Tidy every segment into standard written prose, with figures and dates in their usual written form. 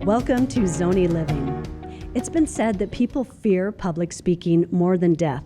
Welcome to Zonie Living. It's been said that people fear public speaking more than death.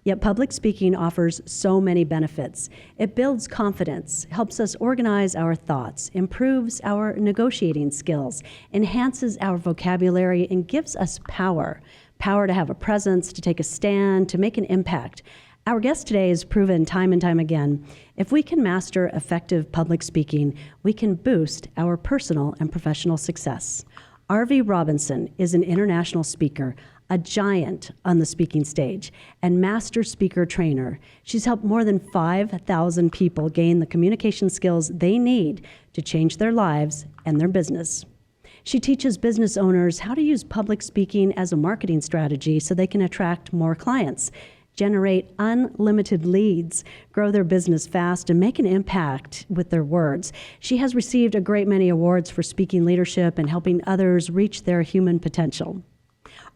Yet public speaking offers so many benefits. It builds confidence, helps us organize our thoughts, improves our negotiating skills, enhances our vocabulary, and gives us power. Power to have a presence, to take a stand, to make an impact. Our guest today has proven time and time again, if we can master effective public speaking, we can boost our personal and professional success. Arvee Robinson is an international speaker, a giant on the speaking stage, and master speaker trainer. She's helped more than 5,000 people gain the communication skills they need to change their lives and their business. She teaches business owners how to use public speaking as a marketing strategy so they can attract more clients, generate unlimited leads, grow their business fast, and make an impact with their words. She has received a great many awards for speaking leadership and helping others reach their human potential.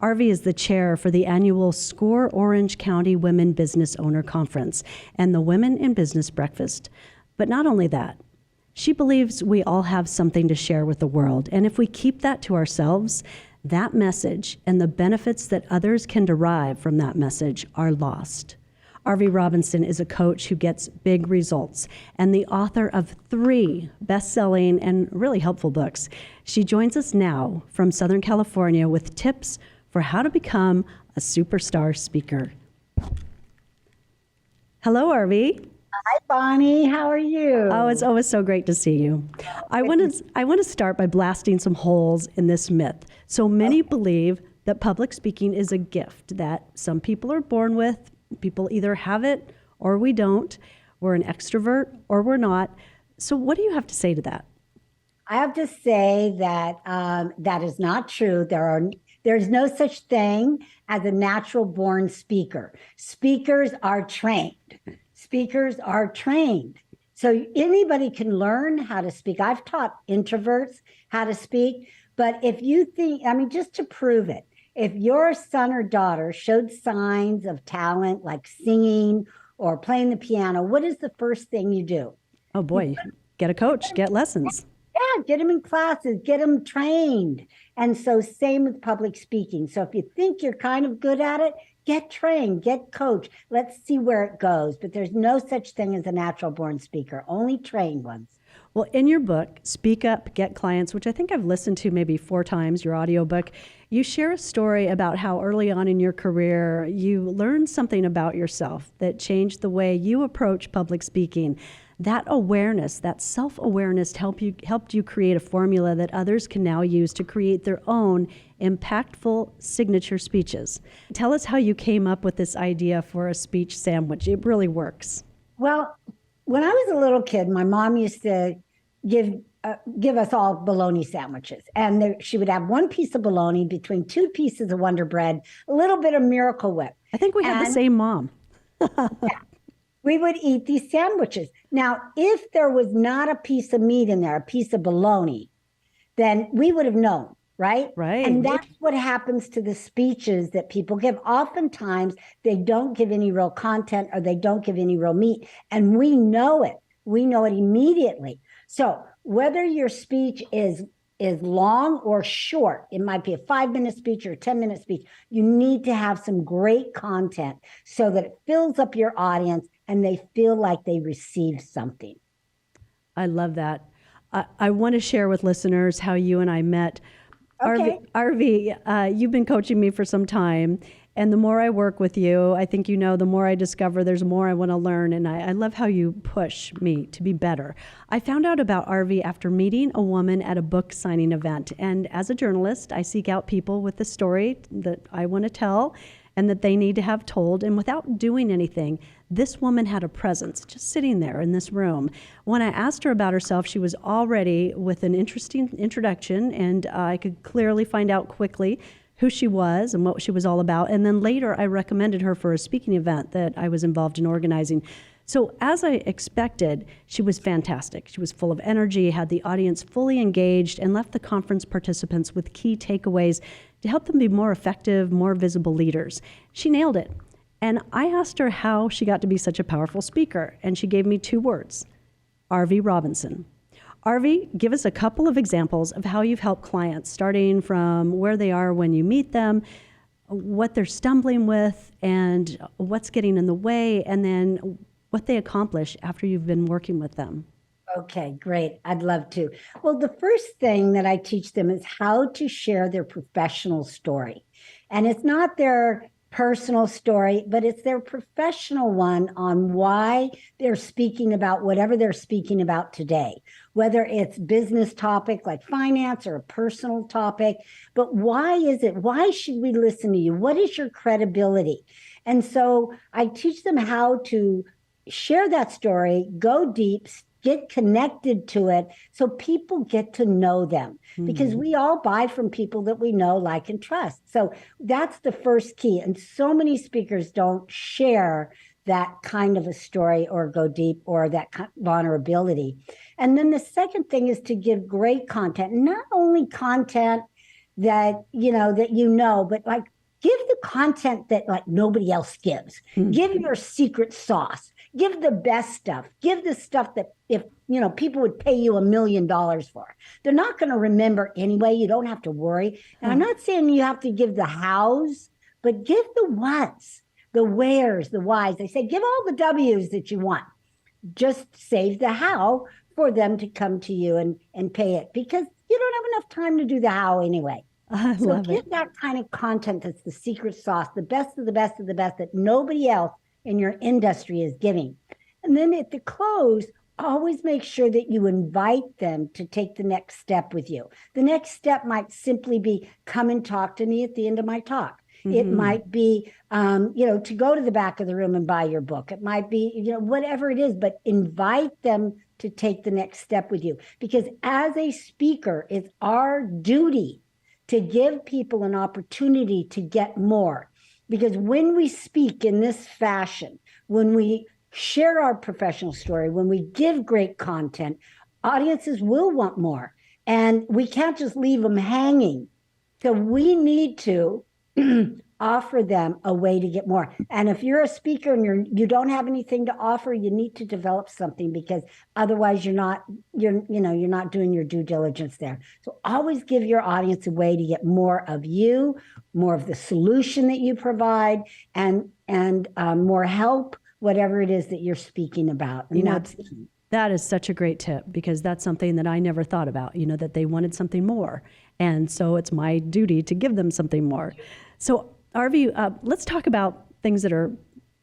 Arvee is the chair for the annual SCORE Orange County Women Business Owner Conference and the Women in Business Breakfast. But not only that, she believes we all have something to share with the world, and if we keep that to ourselves, that message and the benefits that others can derive from that message are lost. Arvee Robinson is a coach who gets big results and the author of 3 best-selling and really helpful books. She joins us now from Southern California with tips for how to become a superstar speaker. Hello, Arvee. Hi, Bonnie. How are you? Oh, it's always so great to see you. I want to start by blasting some holes in this myth. So many believe that public speaking is a gift that some people are born with. People either have it or we don't. We're an extrovert or we're not. So what do you have to say to that? I have to say that that is not true. There's no such thing as a natural born speaker. Speakers are trained. Speakers are trained. So anybody can learn how to speak. I've taught introverts how to speak. But if you think, just to prove it, if your son or daughter showed signs of talent like singing or playing the piano, what is the first thing you do? Oh boy, get a coach, get lessons. Yeah, get them in classes, get them trained. And so same with public speaking. So if you think you're kind of good at it, get trained, get coached. Let's see where it goes. But there's no such thing as a natural born speaker, only trained ones. Well, in your book, Speak Up, Get Clients, which I think I've listened to maybe 4 times, your audiobook, you share a story about how early on in your career, you learned something about yourself that changed the way you approach public speaking. That awareness, that self-awareness helped you create a formula that others can now use to create their own impactful signature speeches. Tell us how you came up with this idea for a speech sandwich. It really works. Well, when I was a little kid, my mom used to give us all bologna sandwiches. And she would have 1 piece of bologna between 2 pieces of Wonder Bread, a little bit of Miracle Whip. I think we had the same mom. Yeah, we would eat these sandwiches. Now, if there was not a piece of meat in there, a piece of bologna, then we would have known, right? Right. And that's what happens to the speeches that people give. Oftentimes, they don't give any real content or they don't give any real meat. And we know it. We know it immediately. So whether your speech is long or short, it might be a 5-minute speech or a 10-minute speech, you need to have some great content so that it fills up your audience and they feel like they received something. I love that. I want to share with listeners how you and I met. Okay. Arvee, you've been coaching me for some time, and the more I work with you, I think the more I discover there's more I want to learn, and I love how you push me to be better. I found out about Arvee after meeting a woman at a book signing event, and as a journalist, I seek out people with the story that I want to tell and that they need to have told, and without doing anything, this woman had a presence just sitting there in this room. When I asked her about herself, she was already with an interesting introduction, and I could clearly find out quickly who she was and what she was all about. And then later, I recommended her for a speaking event that I was involved in organizing. So as I expected, she was fantastic. She was full of energy, had the audience fully engaged, and left the conference participants with key takeaways to help them be more effective, more visible leaders. She nailed it. And I asked her how she got to be such a powerful speaker, and she gave me 2 words: Arvee Robinson. Arvee, give us a couple of examples of how you've helped clients, starting from where they are when you meet them, what they're stumbling with, and what's getting in the way, and then what they accomplish after you've been working with them. Okay, great. I'd love to. Well, the first thing that I teach them is how to share their professional story. And it's not their personal story, but it's their professional one on why they're speaking about whatever they're speaking about today, whether it's business topic like finance or a personal topic. But why is it? Why should we listen to you? What is your credibility? And so I teach them how to share that story, go deep, get connected to it so people get to know them, because we all buy from people that we know, like, and trust. So that's the first key. And so many speakers don't share that kind of a story or go deep or that vulnerability. And then the second thing is to give great content, not only content that but like give the content that like nobody else gives. Give your secret sauce. Give the best stuff. Give the stuff that if people would pay you $1 million for. They're not going to remember anyway. You don't have to worry. And I'm not saying you have to give the hows, but give the whats, the wheres, the whys. They say give all the W's that you want. Just save the how for them to come to you and pay it, because you don't have enough time to do the how anyway. So give that kind of content that's the secret sauce, the best of the best of the best that nobody else in your industry is giving. And then at the close, always make sure that you invite them to take the next step with you. The next step might simply be come and talk to me at the end of my talk. It might be, to go to the back of the room and buy your book. It might be, whatever it is, but invite them to take the next step with you. Because as a speaker, it's our duty to give people an opportunity to get more. Because when we speak in this fashion, when we share our professional story, when we give great content, audiences will want more. And we can't just leave them hanging. So we need to offer them a way to get more. And if you're a speaker and you don't have anything to offer, you need to develop something, because otherwise you're not doing your due diligence there. So always give your audience a way to get more of you, more of the solution that you provide, and more help, whatever it is that you're speaking about. And that's key. That is such a great tip, because that's something that I never thought about, that they wanted something more. And so it's my duty to give them something more. So Arvee, let's talk about things that are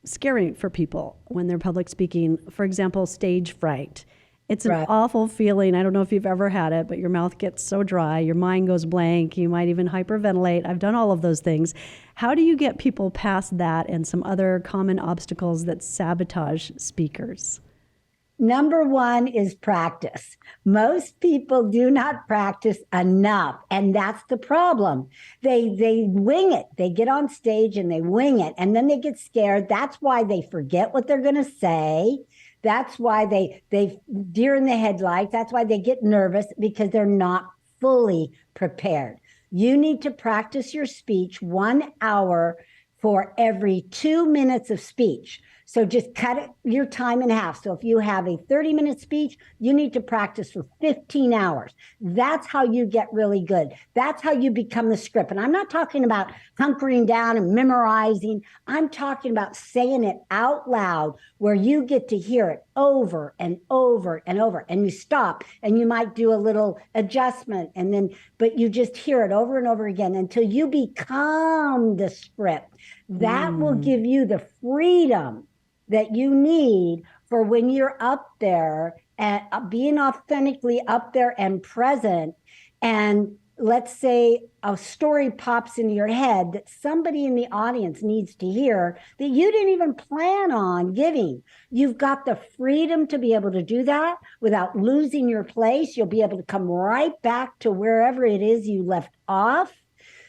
scary for people when they're public speaking. For example, stage fright. It's an awful feeling. I don't know if you've ever had it, but your mouth gets so dry, your mind goes blank, you might even hyperventilate. I've done all of those things. How do you get people past that and some other common obstacles that sabotage speakers? Number one is practice. Most people do not practice enough, and that's the problem. They wing it. They get on stage and they wing it, and then they get scared. That's why they forget what they're going to say. That's why they deer in the headlights. That's why they get nervous, because they're not fully prepared. You need to practice your speech 1 hour for every 2 minutes of speech. So just cut your time in half. So if you have a 30-minute speech, you need to practice for 15 hours. That's how you get really good. That's how you become the script. And I'm not talking about hunkering down and memorizing. I'm talking about saying it out loud, where you get to hear it over and over and over. And you stop and you might do a little adjustment, but you just hear it over and over again until you become the script. That will give you the freedom that you need for when you're up there and being authentically up there and present. And let's say a story pops into your head that somebody in the audience needs to hear that you didn't even plan on giving. You've got the freedom to be able to do that without losing your place. You'll be able to come right back to wherever it is you left off.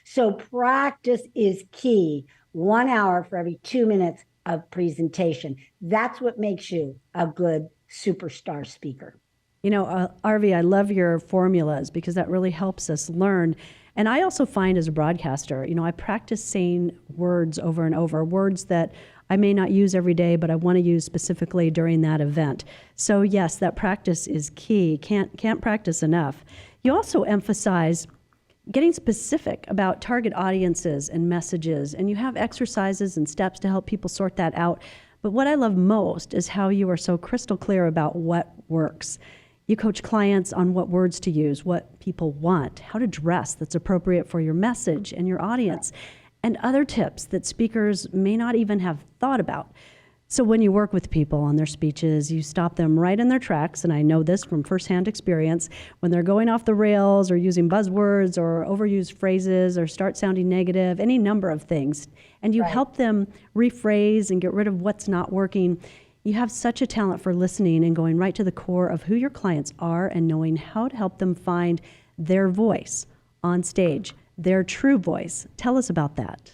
So practice is key. 1 hour for every 2 minutes of presentation. That's what makes you a good superstar speaker. Arvee, I love your formulas, because that really helps us learn. And I also find as a broadcaster, I practice saying words over and over, words that I may not use every day, but I want to use specifically during that event. So yes, that practice is key. Can't practice enough. You also emphasize getting specific about target audiences and messages, and you have exercises and steps to help people sort that out. But what I love most is how you are so crystal clear about what works. You coach clients on what words to use, what people want, how to dress that's appropriate for your message and your audience, and other tips that speakers may not even have thought about. So when you work with people on their speeches, you stop them right in their tracks, and I know this from firsthand experience, when they're going off the rails or using buzzwords or overused phrases or start sounding negative, any number of things, and you help them rephrase and get rid of what's not working. You have such a talent for listening and going right to the core of who your clients are and knowing how to help them find their voice on stage, their true voice. Tell us about that.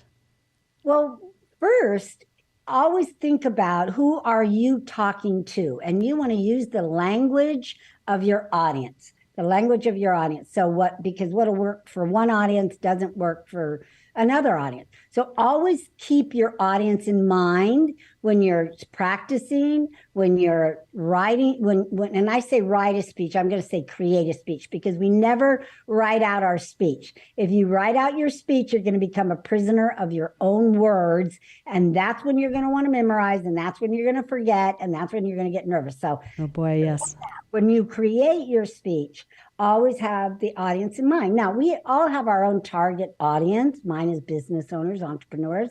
Well, first, always think about who are you talking to, and you want to use the language of your audience, the language of your audience. So because what'll work for one audience doesn't work for another audience. So always keep your audience in mind when you're practicing, when you're writing, and I say write a speech, I'm going to say create a speech, because we never write out our speech. If you write out your speech, you're going to become a prisoner of your own words. And that's when you're going to want to memorize, and that's when you're going to forget, and that's when you're going to get nervous. So, oh boy, yes. When you create your speech, always have the audience in mind. Now, we all have our own target audience. Mine is business owners, entrepreneurs,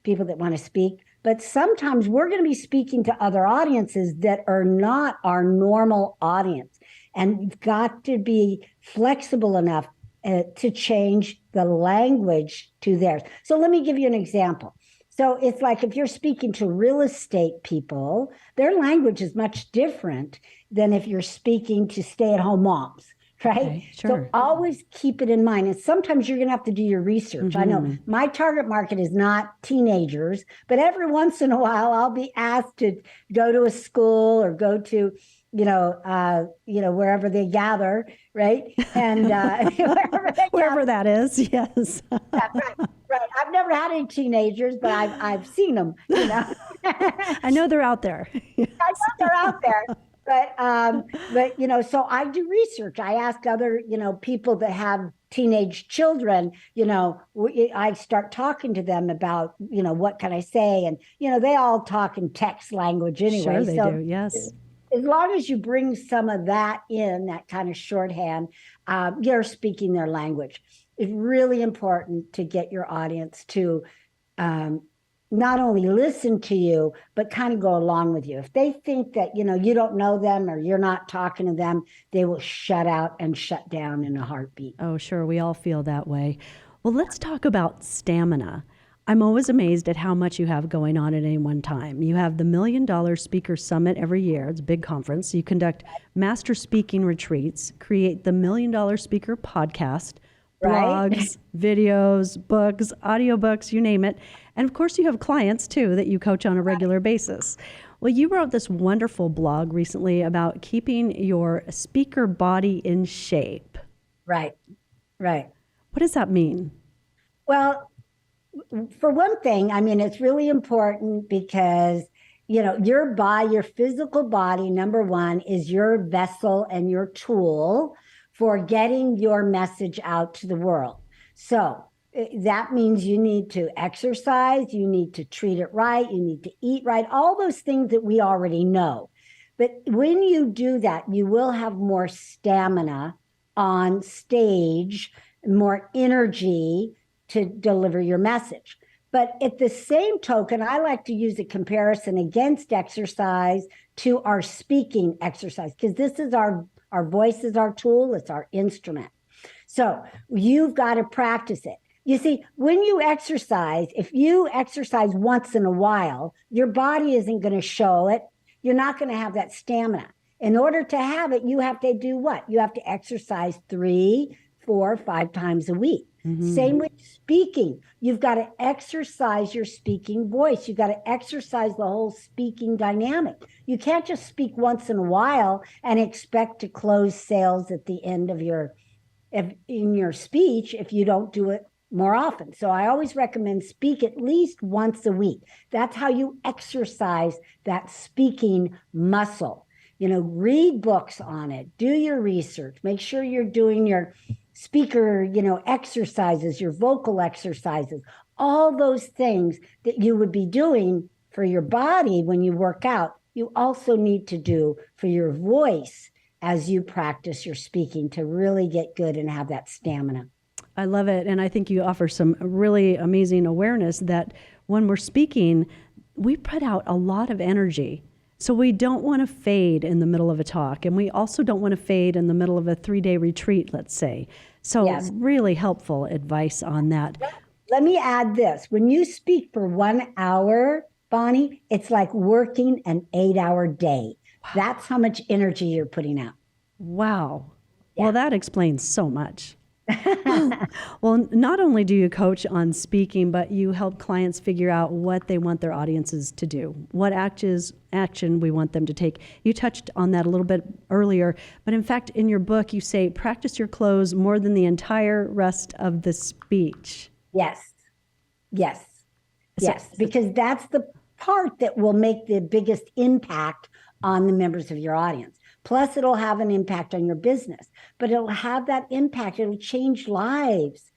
people that want to speak. But sometimes we're going to be speaking to other audiences that are not our normal audience. And you've got to be flexible enough to change the language to theirs. So let me give you an example. So it's like if you're speaking to real estate people, their language is much different than if you're speaking to stay-at-home moms, right? Okay, sure. So always keep it in mind. And sometimes you're going to have to do your research. I know my target market is not teenagers, but every once in a while I'll be asked to go to a school or go to wherever they gather, right? And wherever that is, yes. Right. I've never had any teenagers, but I've seen them. I know they're out there. Yes. I know they're out there. But so I do research. I ask other people that have teenage children. I start talking to them about what can I say, and they all talk in text language anyway. Sure, they do. Yes. As long as you bring some of that in, that kind of shorthand, you're speaking their language. It's really important to get your audience to not only listen to you, but kind of go along with you. If they think that, you don't know them or you're not talking to them, they will shut out and shut down in a heartbeat. Oh, sure. We all feel that way. Well, let's talk about stamina. I'm always amazed at how much you have going on at any one time. You have the $1 Million Speaker Summit every year. It's a big conference. You conduct master speaking retreats, create the $1 Million Speaker podcast, blogs, videos, books, audiobooks, you name it. And of course, you have clients too that you coach on a regular basis. Well, you wrote this wonderful blog recently about keeping your speaker body in shape. Right. What does that mean? Well, for one thing, it's really important because, your physical body, number one, is your vessel and your tool for getting your message out to the world. So that means you need to exercise, you need to treat it right, you need to eat right, all those things that we already know. But when you do that, you will have more stamina on stage, more energy to deliver your message. But at the same token, I like to use a comparison against exercise to our speaking exercise, because this is our voice is our tool, it's our instrument. So you've got to practice it. You see, when you exercise, if you exercise once in a while, your body isn't going to show it. You're not going to have that stamina. In order to have it, you have to do what? You have to exercise 3, 4, 5 times a week. Mm-hmm. Same with speaking. You've got to exercise your speaking voice. You've got to exercise the whole speaking dynamic. You can't just speak once in a while and expect to close sales at the end of in your speech if you don't do it more often. So I always recommend speak at least once a week. That's how you exercise that speaking muscle. Read books on it, do your research, make sure you're doing your speaker, exercises, your vocal exercises, all those things that you would be doing for your body when you work out, you also need to do for your voice as you practice your speaking to really get good and have that stamina. I love it. And I think you offer some really amazing awareness that when we're speaking, we put out a lot of energy. So we don't want to fade in the middle of a talk. And we also don't want to fade in the middle of a 3-day retreat, let's say. So Yes. Really helpful advice on that. Let me add this. When you speak for 1 hour, Bonnie, it's like working an 8-hour day. Wow. That's how much energy you're putting out. Wow. Yeah. Well, that explains so much. Well, not only do you coach on speaking, but you help clients figure out what they want their audiences to do, what action we want them to take. You touched on that a little bit earlier, but in fact, in your book, you say, practice your close more than the entire rest of the speech. Yes. Because that's the part that will make the biggest impact on the members of your audience. Plus, it'll have an impact on your business, but it'll have that impact. It'll change lives.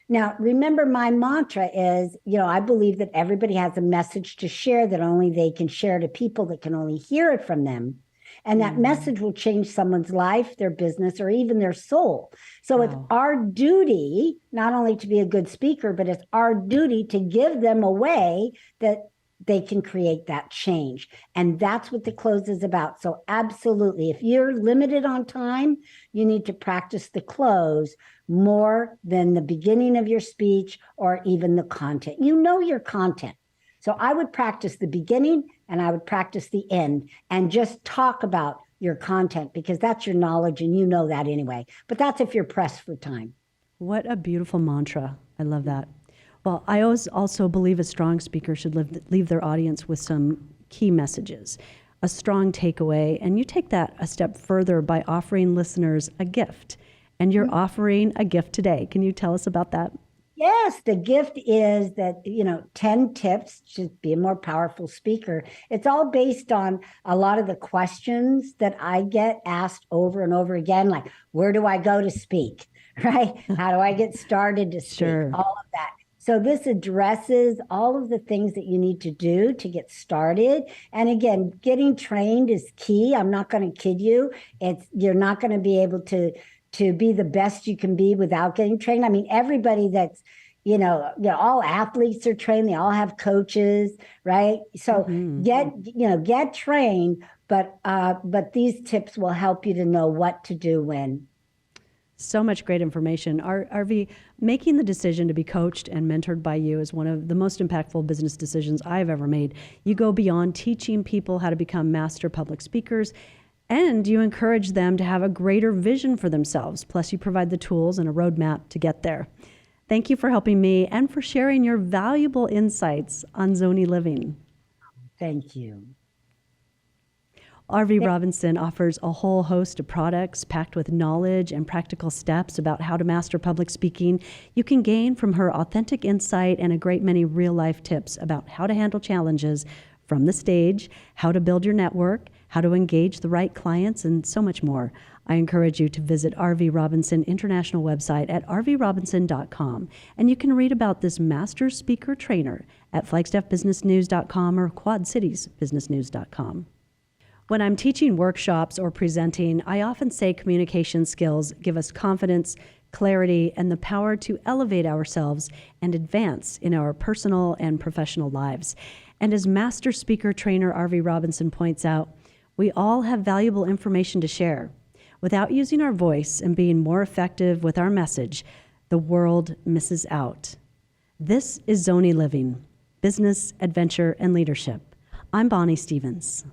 Now, remember, my mantra is, I believe that everybody has a message to share that only they can share to people that can only hear it from them. And that message will change someone's life, their business, or even their soul. So It's our duty, not only to be a good speaker, but it's our duty to give them a way that they can create that change. And that's what the close is about. So absolutely, if you're limited on time, you need to practice the close more than the beginning of your speech or even the content. You know your content. So I would practice the beginning and I would practice the end and just talk about your content because that's your knowledge and you know that anyway. But that's if you're pressed for time. What a beautiful mantra. I love that. Well, I also believe a strong speaker should leave their audience with some key messages, a strong takeaway, and you take that a step further by offering listeners a gift. And you're offering a gift today. Can you tell us about that? Yes, the gift is that, 10 tips to be a more powerful speaker. It's all based on a lot of the questions that I get asked over and over again, like, where do I go to speak, right? How do I get started to speak? Sure. All of that. So this addresses all of the things that you need to do to get started. And again, getting trained is key. I'm not going to kid you. You're not going to be able to be the best you can be without getting trained. I mean, everybody that's, all athletes are trained. They all have coaches, right? So get trained, but these tips will help you to know what to do when. So much great information. Arvee, making the decision to be coached and mentored by you is one of the most impactful business decisions I've ever made. You go beyond teaching people how to become master public speakers, and you encourage them to have a greater vision for themselves. Plus, you provide the tools and a roadmap to get there. Thank you for helping me and for sharing your valuable insights on Zonie Living. Thank you. Arvee Robinson offers a whole host of products packed with knowledge and practical steps about how to master public speaking. You can gain from her authentic insight and a great many real-life tips about how to handle challenges from the stage, how to build your network, how to engage the right clients, and so much more. I encourage you to visit Arvee Robinson International website at arveerobinson.com. And you can read about this master speaker trainer at flagstaffbusinessnews.com or quadcitiesbusinessnews.com. When I'm teaching workshops or presenting, I often say communication skills give us confidence, clarity, and the power to elevate ourselves and advance in our personal and professional lives. And as master speaker trainer Arvee Robinson points out, we all have valuable information to share. Without using our voice and being more effective with our message, the world misses out. This is Zonie Living, Business, Adventure, and Leadership. I'm Bonnie Stevens.